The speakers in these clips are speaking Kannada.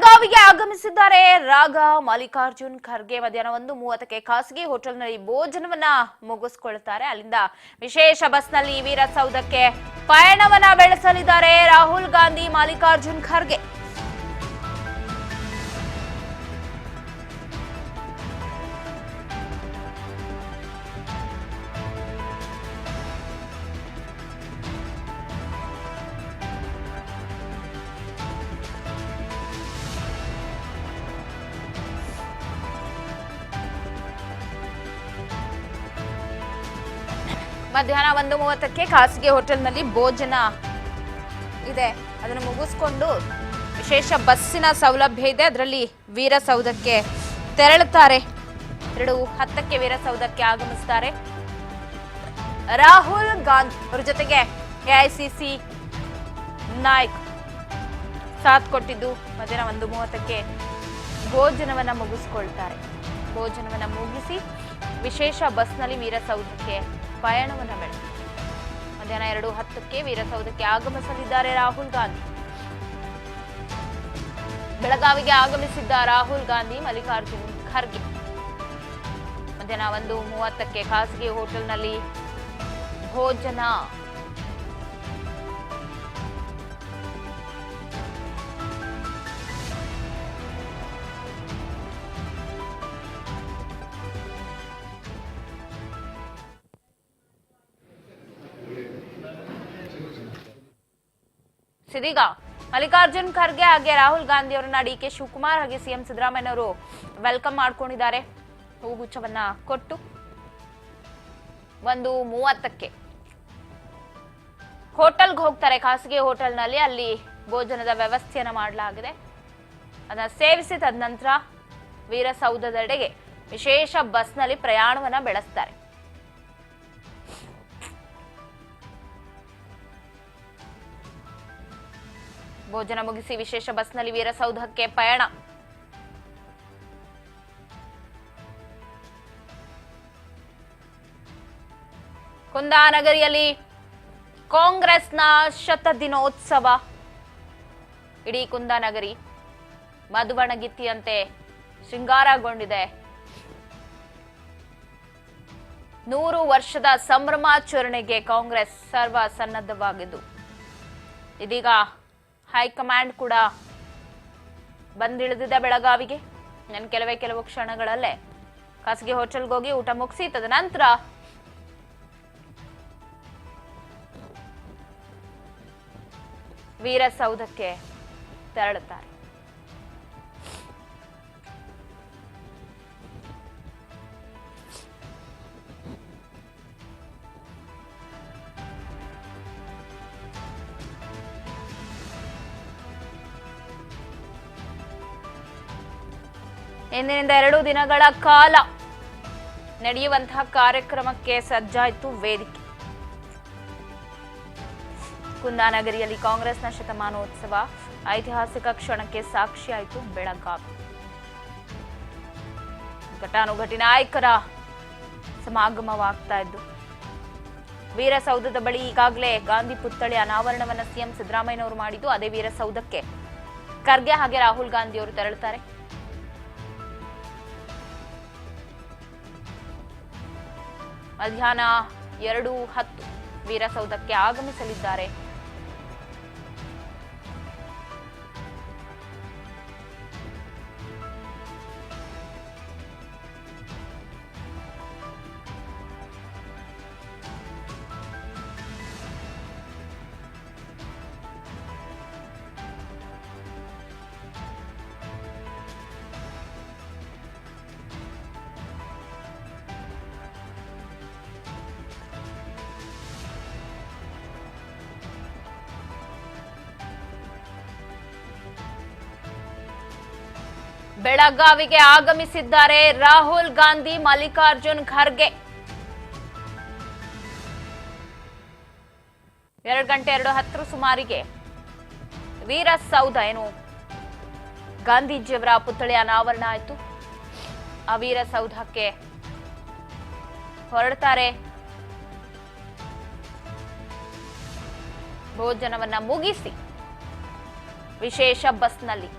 ಬೆಳಗಾವಿಗೆ ಆಗಮಿಸಿದ್ದಾರೆ ರಾಗ ಮಲ್ಲಿಕಾರ್ಜುನ್ ಖರ್ಗೆ. ಮಧ್ಯಾಹ್ನ 1:30ಕ್ಕೆ ಖಾಸಗಿ ಹೋಟೆಲ್ನಲ್ಲಿ ಭೋಜನವನ್ನ ಮುಗಿಸಿಕೊಳ್ಳುತ್ತಾರೆ. ಅಲ್ಲಿಂದ ವಿಶೇಷ ಬಸ್ನಲ್ಲಿ ವೀರಸೌಧಕ್ಕೆ ಪಯಣವನ್ನ ಬೆಳೆಸಲಿದ್ದಾರೆ ರಾಹುಲ್ ಗಾಂಧಿ ಮಲ್ಲಿಕಾರ್ಜುನ್ ಖರ್ಗೆ. ಮಧ್ಯಾಹ್ನ 1:30ಕ್ಕೆ ಖಾಸಗಿ ಹೋಟೆಲ್ನಲ್ಲಿ ಭೋಜನ ಇದೆ. ಅದನ್ನು ಮುಗಿಸ್ಕೊಂಡು ವಿಶೇಷ ಬಸ್ಸಿನ ಸೌಲಭ್ಯ ಇದೆ, ಅದರಲ್ಲಿ ವೀರಸೌಧಕ್ಕೆ ತೆರಳುತ್ತಾರೆ. 2:10ಕ್ಕೆ ವೀರಸೌಧಕ್ಕೆ ಆಗಮಿಸುತ್ತಾರೆ ರಾಹುಲ್ ಗಾಂಧಿ. ಅವರ ಜೊತೆಗೆ ಎಐಸಿಸಿ ನಾಯಕ್ ಸಾಥ್ ಕೊಟ್ಟಿದ್ದು ಮಧ್ಯಾಹ್ನ 1:30ಕ್ಕೆ ಭೋಜನವನ್ನ ಮುಗಿಸ್ಕೊಳ್ತಾರೆ. ಭೋಜನವನ್ನ ಮುಗಿಸಿ ವಿಶೇಷ ಬಸ್ನಲ್ಲಿ ವೀರಸೌಧಕ್ಕೆ ಪಯಣವನ್ನ ಬೆಳೆಸಿದರು. ಮಧ್ಯಾಹ್ನ 2:10ಕ್ಕೆ ವೀರಸೌಧಕ್ಕೆ ಆಗಮಿಸಲಿದ್ದಾರೆ ರಾಹುಲ್ ಗಾಂಧಿ. ಬೆಳಗಾವಿಗೆ ಆಗಮಿಸಿದ್ದ ರಾಹುಲ್ ಗಾಂಧಿ ಮಲ್ಲಿಕಾರ್ಜುನ್ ಖರ್ಗೆ ಮಧ್ಯಾಹ್ನ 1:30ಕ್ಕೆ ಖಾಸಗಿ ಹೋಟೆಲ್ನಲ್ಲಿ ಭೋಜನ. ಇದೀಗ ಮಲ್ಲಿಕಾರ್ಜುನ್ ಖರ್ಗೆ ಹಾಗೆ ರಾಹುಲ್ ಗಾಂಧಿ ಅವರನ್ನ ಡಿಕೆ ಶಿವಕುಮಾರ್ ಹಾಗೆ ಸಿಎಂ ಸಿದ್ದರಾಮಯ್ಯನವರು ವೆಲ್ಕಮ್ ಮಾಡ್ಕೊಂಡಿದ್ದಾರೆ. ಹೂಗುಚ್ಛವನ್ನ ಕೊಟ್ಟು 1:30ಕ್ಕೆ ಹೋಟೆಲ್ಗೆ ಹೋಗ್ತಾರೆ. ಖಾಸಗಿ ಹೋಟೆಲ್ನಲ್ಲಿ ಅಲ್ಲಿ ಭೋಜನದ ವ್ಯವಸ್ಥೆಯನ್ನ ಮಾಡಲಾಗಿದೆ. ಅದನ್ನ ಸೇವಿಸಿ ತದನಂತರ ವೀರಸೌಧದೆಡೆಗೆ ವಿಶೇಷ ಬಸ್ನಲ್ಲಿ ಪ್ರಯಾಣವನ್ನ ಬೆಳೆಸ್ತಾರೆ. ಭೋಜನ ಮುಗಿಸಿ ವಿಶೇಷ ಬಸ್ನಲ್ಲಿ ವೀರಸೌಧಕ್ಕೆ ಪಯಣ. ಕುಂದಾನಗರಿಯಲ್ಲಿ ಕಾಂಗ್ರೆಸ್ನ ಶತದಿನೋತ್ಸವ. ಇಡೀ ಕುಂದಾನಗರಿ ಮಧುಬಣಗಿತ್ತಿಯಂತೆ ಶೃಂಗಾರಗೊಂಡಿದೆ. 100 ವರ್ಷದ ಸಂಭ್ರಮಾಚರಣೆಗೆ ಕಾಂಗ್ರೆಸ್ ಸರ್ವ ಸನ್ನದ್ಧವಾಗಿದ್ದು ಇದೀಗ ಹೈಕಮಾಂಡ್ ಕೂಡ ಬಂದಿಳಿದಿದೆ ಬೆಳಗಾವಿಗೆ. ನಾನು ಕೆಲವು ಕ್ಷಣಗಳಲ್ಲೇ ಖಾಸಗಿ ಹೋಟೆಲ್ಗೆ ಹೋಗಿ ಊಟ ಮುಗಿಸಿ ತದನಂತರ ವೀರಸೌಧಕ್ಕೆ ತೆರಳುತ್ತಾರೆ. ಇಂದಿನಿಂದ 2 ದಿನಗಳ ಕಾಲ ನಡೆಯುವಂತಹ ಕಾರ್ಯಕ್ರಮಕ್ಕೆ ಸಜ್ಜಾಯಿತು ವೇದಿಕೆ. ಕುಂದಾನಗರಿಯಲ್ಲಿ ಕಾಂಗ್ರೆಸ್ನ ಶತಮಾನೋತ್ಸವ ಐತಿಹಾಸಿಕ ಕ್ಷಣಕ್ಕೆ ಸಾಕ್ಷಿಯಾಯಿತು ಬೆಳಗಾವಿ. ಘಟಾನುಘಟಿ ನಾಯಕರ ಸಮಾಗಮವಾಗ್ತಾ ಇದ್ದು ವೀರಸೌಧದ ಬಳಿ ಈಗಾಗಲೇ ಗಾಂಧಿ ಪುತ್ಥಳಿ ಅನಾವರಣವನ್ನ ಸಿಎಂ ಸಿದ್ದರಾಮಯ್ಯನವರು ಮಾಡಿದ್ದು, ಅದೇ ವೀರಸೌಧಕ್ಕೆ ಖರ್ಗೆ ಹಾಗೆ ರಾಹುಲ್ ಗಾಂಧಿ ಅವರು ತೆರಳುತ್ತಾರೆ. ಮಧ್ಯಾಹ್ನ 2:10 ವೀರಸೌಧಕ್ಕೆ ಆಗಮಿಸಲಿದ್ದಾರೆ. ಬೆಳಗಾವಿಗೆ ಆಗಮಿಸಿದ್ದಾರೆ ರಾಹುಲ್ ಗಾಂಧಿ ಮಲ್ಲಿಕಾರ್ಜುನ್ ಖರ್ಗೆ. 2:10 ಸುಮಾರಿಗೆ ವೀರಸೌಧ ಏನು ಗಾಂಧೀಜಿಯವರ ಪುತ್ಥಳಿ ಅನಾವರಣ ಆಯಿತು. ಆ ವೀರಸೌಧಕ್ಕೆ ಹೊರಡ್ತಾರೆ. ಭೋಜನವನ್ನ ಮುಗಿಸಿ ವಿಶೇಷ ಬಸ್ನಲ್ಲಿ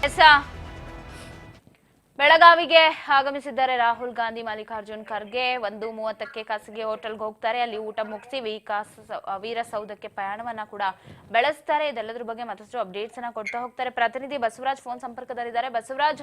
ಎಸ್ ಬೆಳಗಾವಿಗೆ ಆಗಮಿಸಿದ್ದಾರೆ ರಾಹುಲ್ ಗಾಂಧಿ. ಮಲ್ಲಿಕಾರ್ಜುನ್ ಖರ್ಗೆ 1:30ಕ್ಕೆ ಖಾಸಗಿ ಹೋಟೆಲ್ಗೆ ಹೋಗ್ತಾರೆ. ಅಲ್ಲಿ ಊಟ ಮುಗಿಸಿ ವೀರಸೌಧಕ್ಕೆ ಪ್ರಯಾಣವನ್ನ ಕೂಡ ಬೆಳೆಸ್ತಾರೆ. ಇದೆಲ್ಲದ್ರ ಬಗ್ಗೆ ಮತ್ತಷ್ಟು ಅಪ್ಡೇಟ್ಸ್ ಅನ್ನ ಕೊಡ್ತಾ ಹೋಗ್ತಾರೆ. ಪ್ರತಿನಿಧಿ ಬಸವರಾಜ್ ಫೋನ್ ಸಂಪರ್ಕದಲ್ಲಿದ್ದಾರೆ. ಬಸವರಾಜ್,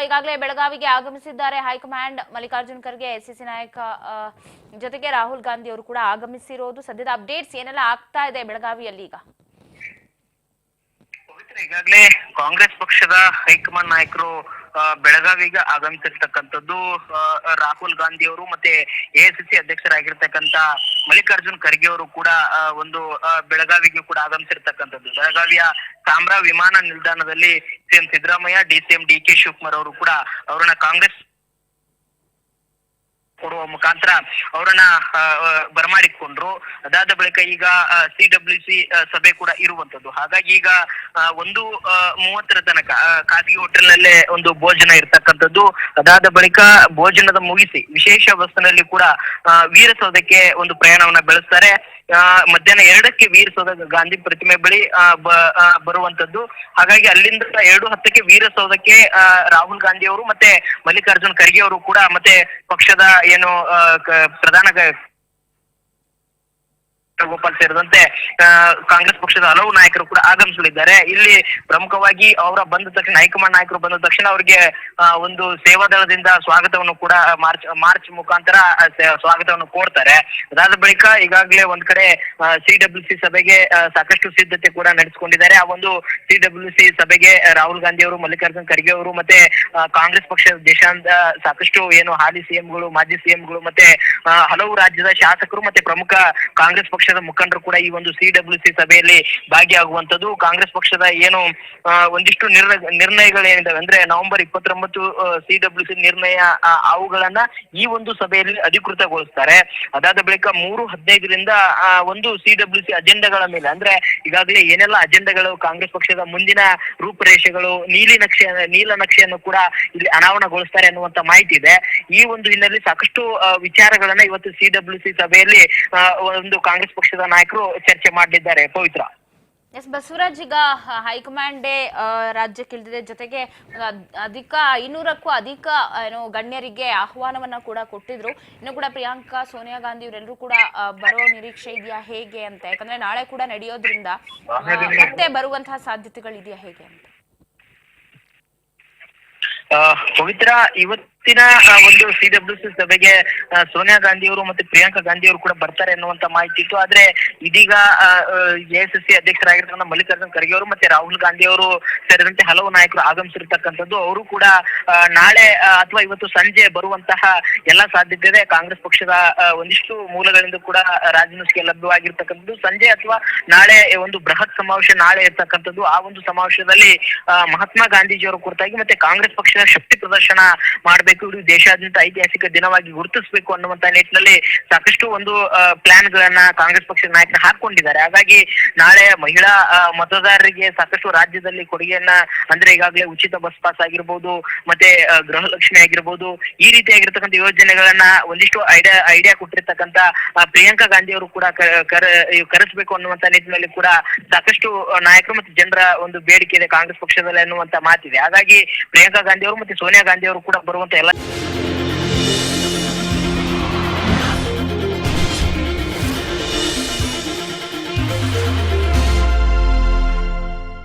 ಈಗಾಗಲೇ ಬೆಳಗಾವಿಗೆ ಆಗಮಿಸಿದ್ದಾರೆ ಹೈಕಮಾಂಡ್. ಮಲ್ಲಿಕಾರ್ಜುನ್ ಖರ್ಗೆ, ಎಸಿಸಿ ನಾಯಕ ಜೊತೆಗೆ ರಾಹುಲ್ ಗಾಂಧಿ ಅವರು ಕೂಡ ಆಗಮಿಸಿರೋದು. ಸದ್ಯದ ಅಪ್ಡೇಟ್ಸ್ ಏನೆಲ್ಲ ಆಗ್ತಾ ಇದೆ ಬೆಳಗಾವಿಯಲ್ಲಿ ಈಗ? ಈಗಾಗಲೇ ಕಾಂಗ್ರೆಸ್ ಪಕ್ಷದ ಹೈಕಮಾಂಡ್ ನಾಯಕರು ಬೆಳಗಾವಿಗೆ ಆಗಮಿಸಿರ್ತಕ್ಕಂಥದ್ದು. ರಾಹುಲ್ ಗಾಂಧಿ ಅವರು ಮತ್ತೆ ಎಐಸಿಸಿ ಅಧ್ಯಕ್ಷರಾಗಿರ್ತಕ್ಕಂಥ ಮಲ್ಲಿಕಾರ್ಜುನ್ ಖರ್ಗೆ ಅವರು ಕೂಡ ಒಂದು ಬೆಳಗಾವಿಗೆ ಕೂಡ ಆಗಮಿಸಿರ್ತಕ್ಕಂಥದ್ದು. ಬೆಳಗಾವಿಯ ಸಾಂಬ್ರಾ ವಿಮಾನ ನಿಲ್ದಾಣದಲ್ಲಿ ಸಿಎಂ ಸಿದ್ದರಾಮಯ್ಯ, ಡಿಸಿಎಂ ಡಿಕೆ ಶಿವಕುಮಾರ್ ಅವರು ಕೂಡ ಅವರನ್ನ ಕಾಂಗ್ರೆಸ್ ಕೊಡುವ ಮುಖಾಂತರ ಅವರನ್ನ ಬರಮಾಡಿಕೊಂಡ್ರು. ಅದಾದ ಬಳಿಕ ಈಗ ಸಿಡಬ್ಲ್ಯೂಸಿ ಸಭೆ ಕೂಡ ಇರುವಂತದ್ದು. ಹಾಗಾಗಿ ಈಗ 1:30 ತನಕ ಖಾಸಗಿ ಹೋಟೆಲ್ ನಲ್ಲೇ ಒಂದು ಭೋಜನ ಇರ್ತಕ್ಕಂಥದ್ದು. ಅದಾದ ಬಳಿಕ ಭೋಜನದ ಮುಗಿಸಿ ವಿಶೇಷ ಬಸ್ನಲ್ಲಿ ಕೂಡ ವೀರಸೌಧಕ್ಕೆ ಒಂದು ಪ್ರಯಾಣವನ್ನ ಬೆಳೆಸ್ತಾರೆ. ಮಧ್ಯಾಹ್ನ 2ಕ್ಕೆ ವೀರಸೌಧ ಗಾಂಧಿ ಪ್ರತಿಮೆ ಬಳಿ ಬರುವಂತದ್ದು. ಹಾಗಾಗಿ ಅಲ್ಲಿಂದ 2:10ಕ್ಕೆ ವೀರಸೌಧಕ್ಕೆ ರಾಹುಲ್ ಗಾಂಧಿ ಅವರು ಮತ್ತೆ ಮಲ್ಲಿಕಾರ್ಜುನ್ ಖರ್ಗೆ ಅವರು ಕೂಡ ಮತ್ತೆ ಪಕ್ಷದ ಏನು ಪ್ರಧಾನ ಗೋಪಾಲ್ ಸೇರಿದಂತೆ ಕಾಂಗ್ರೆಸ್ ಪಕ್ಷದ ಹಲವು ನಾಯಕರು ಕೂಡ ಆಗಮಿಸಲಿದ್ದಾರೆ. ಇಲ್ಲಿ ಪ್ರಮುಖವಾಗಿ ಅವರ ಬಂದ ತಕ್ಷಣ ಹೈಕಮಾಂಡ್ ನಾಯಕರು ಬಂದ ತಕ್ಷಣ ಅವರಿಗೆ ಒಂದು ಸೇವಾದಳದಿಂದ ಸ್ವಾಗತವನ್ನು ಕೂಡ ಮಾರ್ಚ್ ಮುಖಾಂತರ ಸ್ವಾಗತವನ್ನು ಕೋರ್ತಾರೆ. ಅದಾದ ಬಳಿಕ ಈಗಾಗಲೇ ಒಂದ್ ಕಡೆ ಸಿಡಬ್ಲ್ಯೂಸಿ ಸಭೆಗೆ ಸಾಕಷ್ಟು ಸಿದ್ಧತೆ ಕೂಡ ನಡೆಸಿಕೊಂಡಿದ್ದಾರೆ. ಆ ಒಂದು ಸಿಡಬ್ಲ್ಯೂಸಿ ಸಭೆಗೆ ರಾಹುಲ್ ಗಾಂಧಿ ಅವರು, ಮಲ್ಲಿಕಾರ್ಜುನ್ ಖರ್ಗೆ ಅವರು ಮತ್ತೆ ಕಾಂಗ್ರೆಸ್ ಪಕ್ಷದ ದೇಶಾಂತ ಸಾಕಷ್ಟು ಏನು ಹಾಲಿ ಸಿಎಂಗಳು, ಮಾಜಿ ಸಿಎಂಗಳು ಮತ್ತೆ ಹಲವು ರಾಜ್ಯದ ಶಾಸಕರು ಮತ್ತೆ ಪ್ರಮುಖ ಕಾಂಗ್ರೆಸ್ ಪಕ್ಷದ ಮುಖಂಡರು ಕೂಡ ಈ ಒಂದು ಸಿಡಬ್ಲ್ಯೂಸಿ ಸಭೆಯಲ್ಲಿ ಭಾಗಿಯಾಗುವಂತದ್ದು. ಕಾಂಗ್ರೆಸ್ ಪಕ್ಷದ ಏನು ಒಂದಿಷ್ಟು ನಿರ್ಣಯಗಳೇನಿದಾವೆ ಅಂದ್ರೆ ನವೆಂಬರ್ 29 ಸಿಡಬ್ಲ್ಯೂಸಿ ನಿರ್ಣಯ ಅವುಗಳನ್ನ ಈ ಒಂದು ಸಭೆಯಲ್ಲಿ ಅಧಿಕೃತಗೊಳಿಸ್ತಾರೆ. ಅದಾದ ಬಳಿಕ 3:15ರಿಂದ ಒಂದು ಸಿಡಬ್ಲ್ಯೂಸಿ ಅಜೆಂಡಾಗಳ ಮೇಲೆ ಅಂದ್ರೆ ಈಗಾಗಲೇ ಏನೆಲ್ಲ ಅಜೆಂಡಾಗಳು ಕಾಂಗ್ರೆಸ್ ಪಕ್ಷದ ಮುಂದಿನ ರೂಪರೇಷೆಗಳು, ನೀಲನಕ್ಷೆಯನ್ನು ಕೂಡ ಇಲ್ಲಿ ಅನಾವರಣಗೊಳಿಸ್ತಾರೆ ಅನ್ನುವಂತ ಮಾಹಿತಿ ಇದೆ. ಈ ಒಂದು ಹಿನ್ನೆಲೆಯಲ್ಲಿ ಸಾಕಷ್ಟು ವಿಚಾರಗಳನ್ನ ಇವತ್ತು ಸಿಡಬ್ಲ್ಯೂಸಿ ಸಭೆಯಲ್ಲಿ ಒಂದು ಕಾಂಗ್ರೆಸ್ ಪಕ್ಷದ ನಾಯಕರು ಚರ್ಚೆ ಮಾಡಲಿದ್ದಾರೆ. ಪವಿತ್ರ. ಎಸ್ ಬಸವರಾಜ್, ಈಗ ಹೈಕಮಾಂಡೇ ರಾಜ್ಯಕ್ಕಿಳಿದಿದೆ. ಜೊತೆಗೆ 500ಕ್ಕೂ ಅಧಿಕ ಏನು ಗಣ್ಯರಿಗೆ ಆಹ್ವಾನವನ್ನ ಕೂಡ ಕೊಟ್ಟಿದ್ರು. ಇನ್ನು ಕೂಡ ಪ್ರಿಯಾಂಕಾ, ಸೋನಿಯಾ ಗಾಂಧಿ ಇವರೆಲ್ಲರೂ ಕೂಡ ಬರೋ ನಿರೀಕ್ಷೆ ಇದೆಯಾ ಹೇಗೆ ಅಂತ? ಯಾಕಂದ್ರೆ ನಾಳೆ ಕೂಡ ನಡೆಯೋದ್ರಿಂದ ಮತ್ತೆ ಬರುವಂತಹ ಸಾಧ್ಯತೆಗಳಿದೆಯಾ ಹೇಗೆ ಅಂತ? ಪವಿತ್ರ, ಇವತ್ತಿನ ಒಂದು ಸಿಡಬ್ಲ್ಯೂಸಿ ಸಭೆಗೆ ಸೋನಿಯಾ ಗಾಂಧಿ ಅವರು ಮತ್ತೆ ಪ್ರಿಯಾಂಕಾ ಗಾಂಧಿ ಅವರು ಕೂಡ ಬರ್ತಾರೆ ಅನ್ನುವಂತ ಮಾಹಿತಿ ಇತ್ತು. ಆದ್ರೆ ಇದೀಗ ಎಐಸಿಸಿ ಅಧ್ಯಕ್ಷರಾಗಿರ್ತಕ್ಕಂಥ ಮಲ್ಲಿಕಾರ್ಜುನ್ ಖರ್ಗೆ ಅವರು ಮತ್ತೆ ರಾಹುಲ್ ಗಾಂಧಿ ಅವರು ಸೇರಿದಂತೆ ಹಲವು ನಾಯಕರು ಆಗಮಿಸಿರ್ತಕ್ಕಂಥದ್ದು. ಅವರು ಕೂಡ ನಾಳೆ ಅಥವಾ ಇವತ್ತು ಸಂಜೆ ಬರುವಂತಹ ಎಲ್ಲಾ ಸಾಧ್ಯತೆ ಇದೆ. ಕಾಂಗ್ರೆಸ್ ಪಕ್ಷದ ಒಂದಿಷ್ಟು ಮೂಲಗಳಿಂದ ಕೂಡ ರಾಜನೀತಿಗೆ ಲಭ್ಯವಾಗಿರ್ತಕ್ಕಂಥದ್ದು. ಸಂಜೆ ಅಥವಾ ನಾಳೆ ಒಂದು ಬೃಹತ್ ಸಮಾವೇಶ ನಾಳೆ ಇರ್ತಕ್ಕಂಥದ್ದು. ಆ ಒಂದು ಸಮಾವೇಶದಲ್ಲಿ ಮಹಾತ್ಮ ಗಾಂಧೀಜಿಯವರ ಕುರಿತಾಗಿ ಮತ್ತೆ ಕಾಂಗ್ರೆಸ್ ಪಕ್ಷದ ಶಕ್ತಿ ಪ್ರದರ್ಶನ ಮಾಡಬೇಕು, ಇಡೀ ದೇಶಾದ್ಯಂತ ಐತಿಹಾಸಿಕ ದಿನವಾಗಿ ಗುರುತಿಸಬೇಕು ಅನ್ನುವಂತ ನಿಟ್ಟಿನಲ್ಲಿ ಸಾಕಷ್ಟು ಒಂದು ಪ್ಲಾನ್ ಗಳನ್ನ ಕಾಂಗ್ರೆಸ್ ಪಕ್ಷದ ನಾಯಕರು ಹಾಕೊಂಡಿದ್ದಾರೆ. ಹಾಗಾಗಿ ನಾಳೆ ಮಹಿಳಾ ಮತದಾರರಿಗೆ ಸಾಕಷ್ಟು ರಾಜ್ಯದಲ್ಲಿ ಕೊಡುಗೆಯನ್ನ ಅಂದ್ರೆ ಈಗಾಗಲೇ ಉಚಿತ ಬಸ್ ಪಾಸ್ ಆಗಿರ್ಬೋದು, ಮತ್ತೆ ಗೃಹಲಕ್ಷ್ಮಿ ಆಗಿರ್ಬೋದು, ಈ ರೀತಿಯಾಗಿರ್ತಕ್ಕಂಥ ಯೋಜನೆಗಳನ್ನ ಒಂದಿಷ್ಟು ಐಡಿಯಾ ಕೊಟ್ಟಿರ್ತಕ್ಕಂಥ ಪ್ರಿಯಾಂಕಾ ಗಾಂಧಿ ಅವರು ಕೂಡ ಕರೆಸಬೇಕು ಅನ್ನುವಂತ ನಿಟ್ಟಿನಲ್ಲಿ ಕೂಡ ಸಾಕಷ್ಟು ನಾಯಕರು ಮತ್ತೆ ಜನರ ಒಂದು ಬೇಡಿಕೆ ಇದೆ ಕಾಂಗ್ರೆಸ್ ಪಕ್ಷದಲ್ಲಿ ಅನ್ನುವಂತ ಮಾತಿದೆ. ಹಾಗಾಗಿ ಪ್ರಿಯಾಂಕಾ ಗಾಂಧಿ ಅವರು ಮತ್ತೆ ಸೋನಿಯಾ ಗಾಂಧಿ ಅವರು ಕೂಡ ಬರುವಂತ ಎಲ್ಲ